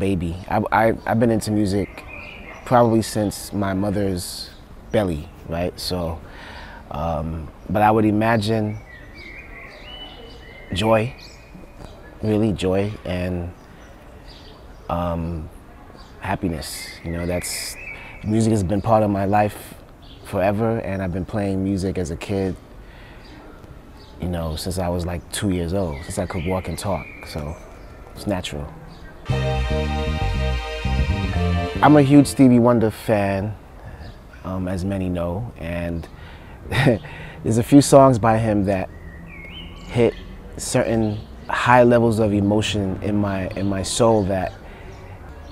baby. I've been into music probably since my mother's belly, right? So, but I would imagine joy, really joy, and happiness. You know, music has been part of my life forever, and I've been playing music as a kid, you know, since I was like 2 years old, since I could walk and talk, so it's natural. I'm a huge Stevie Wonder fan, as many know, and there's a few songs by him that hit certain high levels of emotion in my soul that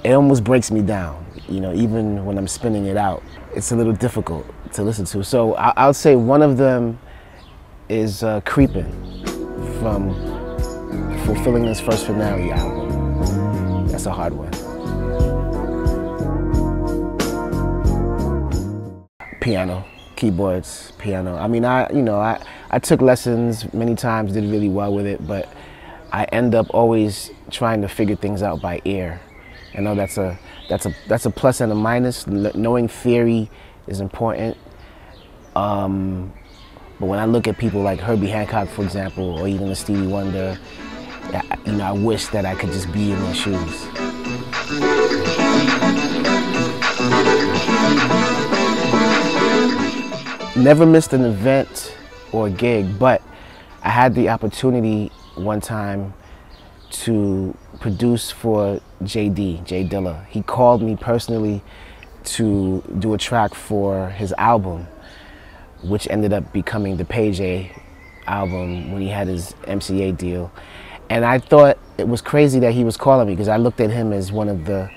it almost breaks me down. You know, even when I'm spinning it out, it's a little difficult to listen to. So I'll say one of them is Creepin' from Fulfilling This First Finale album. That's a hard one. Piano, keyboards, piano. I mean, I took lessons many times, did really well with it, but I end up always trying to figure things out by ear. I know that's a plus and a minus. Knowing theory is important. But when I look at people like Herbie Hancock, for example, or even a Stevie Wonder, you know, I wish that I could just be in their shoes. Never missed an event or a gig, but I had the opportunity one time to produce for Jay Dilla. He called me personally to do a track for his album, which ended up becoming the Page A album when he had his MCA deal. And I thought it was crazy that he was calling me, because I looked at him as one of the,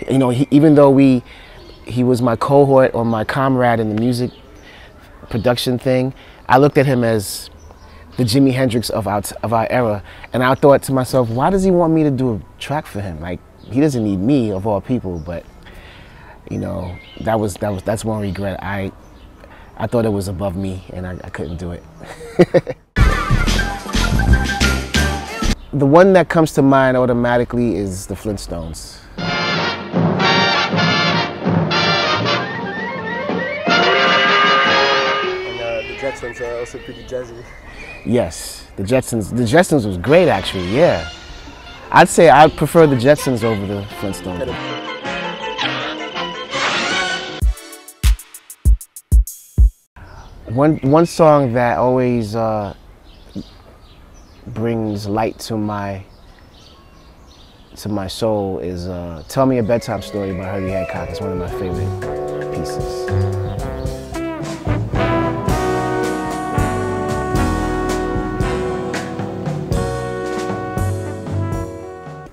you know, even though he was my cohort or my comrade in the music production thing, I looked at him as the Jimi Hendrix of our era. And I thought to myself, why does he want me to do a track for him? Like, he doesn't need me of all people. But, you know, that's one regret. I thought it was above me, and I couldn't do it. The one that comes to mind automatically is the Flintstones. And the Jetsons are also pretty jazzy. Yes, the Jetsons was great, actually, yeah. I'd say I prefer the Jetsons over the Flintstones. One song that always brings light to my soul is "Tell Me a Bedtime Story" by Herbie Hancock. It's one of my favorite pieces.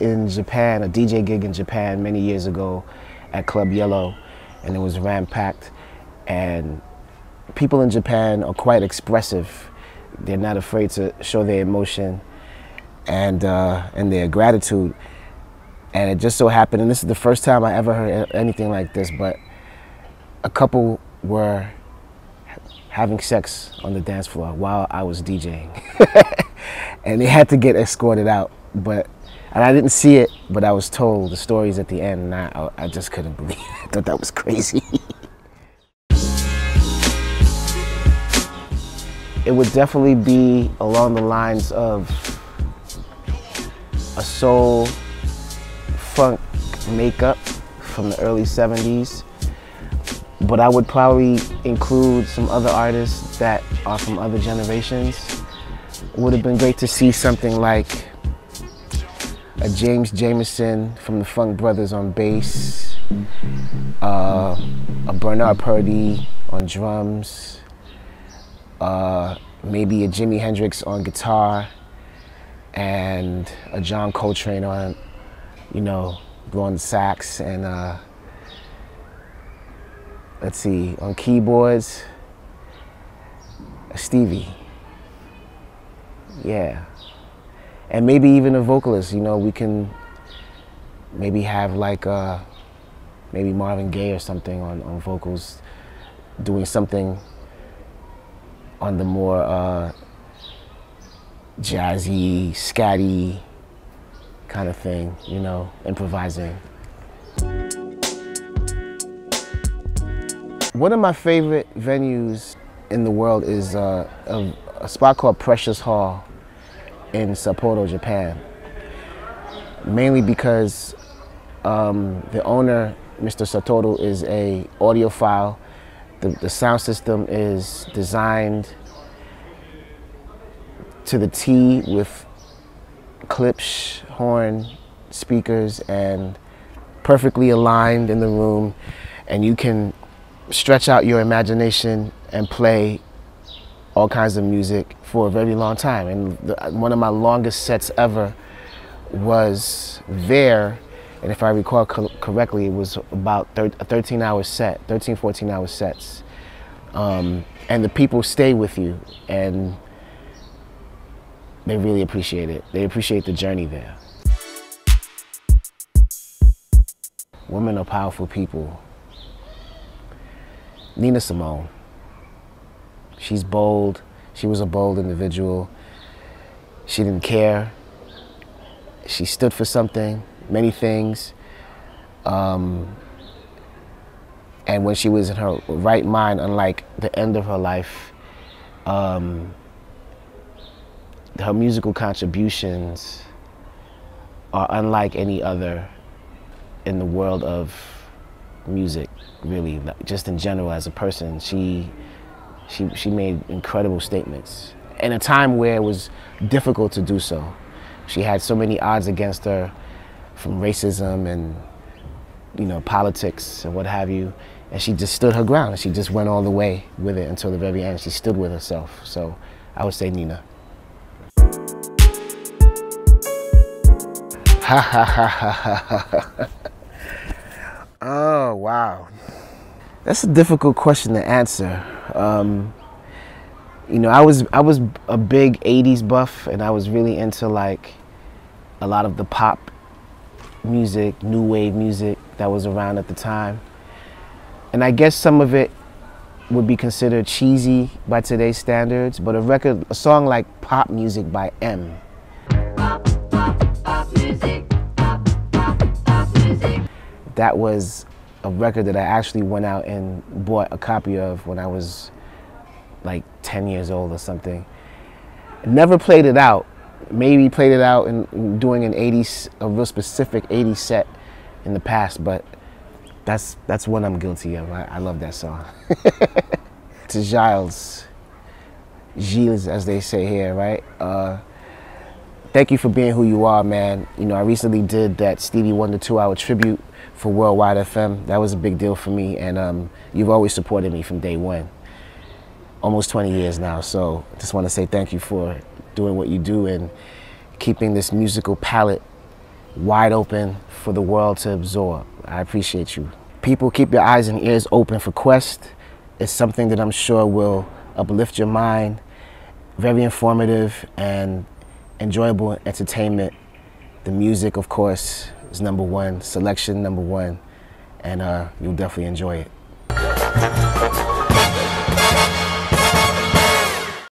In Japan, a DJ gig in Japan many years ago at Club Yellow, and it was ram-packed, and people in Japan are quite expressive. They're not afraid to show their emotion and their gratitude. And it just so happened, and this is the first time I ever heard anything like this, but a couple were having sex on the dance floor while I was DJing. And they had to get escorted out. And I didn't see it, but I was told the stories at the end, and I just couldn't believe it. I thought that was crazy. It would definitely be along the lines of a soul funk makeup from the early 70s. But I would probably include some other artists that are from other generations. It would have been great to see something like a James Jamerson from the Funk Brothers on bass, a Bernard Purdie on drums, maybe a Jimi Hendrix on guitar, and a John Coltrane on, you know, blowing the sax, and let's see, on keyboards, a Stevie. Yeah. And maybe even a vocalist, you know, we can maybe have like maybe Marvin Gaye or something on vocals, doing something on the more jazzy, scatty kind of thing, you know, improvising. One of my favorite venues in the world is a spot called Precious Hall in Sapporo, Japan. Mainly because the owner, Mr. Satoru, is a audiophile. The sound system is designed to the T with Klipsch horn speakers and perfectly aligned in the room, and you can stretch out your imagination and play all kinds of music for a very long time. And one of my longest sets ever was there, and if I recall correctly, it was about a 13-hour set, 13, 14-hour sets. And the people stay with you, and they really appreciate it. They appreciate the journey there. Women are powerful people. Nina Simone. She's bold. She was a bold individual. She didn't care. She stood for something, many things. And when she was in her right mind, unlike the end of her life, her musical contributions are unlike any other in the world of music, really. Just in general, as a person, she made incredible statements in a time where it was difficult to do so. She had so many odds against her from racism and, you know, politics and what have you, and she just stood her ground, and she just went all the way with it until the very end. She stood with herself. So I would say Nina. Ha ha ha ha ha. Oh, wow. That's a difficult question to answer. You know, I was a big 80s buff, and I was really into like a lot of the pop music, new wave music that was around at the time. And I guess some of it would be considered cheesy by today's standards, but a song like Pop Music by M. That was a record that I actually went out and bought a copy of when I was like 10 years old or something. Never played it out. Maybe played it out in doing a real specific 80s set in the past, but that's one I'm guilty of. I love that song. To Gilles, as they say here, right? Thank you for being who you are, man. You know, I recently did that Stevie Wonder 2-hour tribute for Worldwide FM. That was a big deal for me, and you've always supported me from day one. Almost 20 years now, so I just want to say thank you for doing what you do and keeping this musical palette wide open for the world to absorb. I appreciate you. People, keep your eyes and ears open for Quest. It's something that I'm sure will uplift your mind, very informative and enjoyable entertainment. The music, of course, is #1, selection #1, and you'll definitely enjoy it.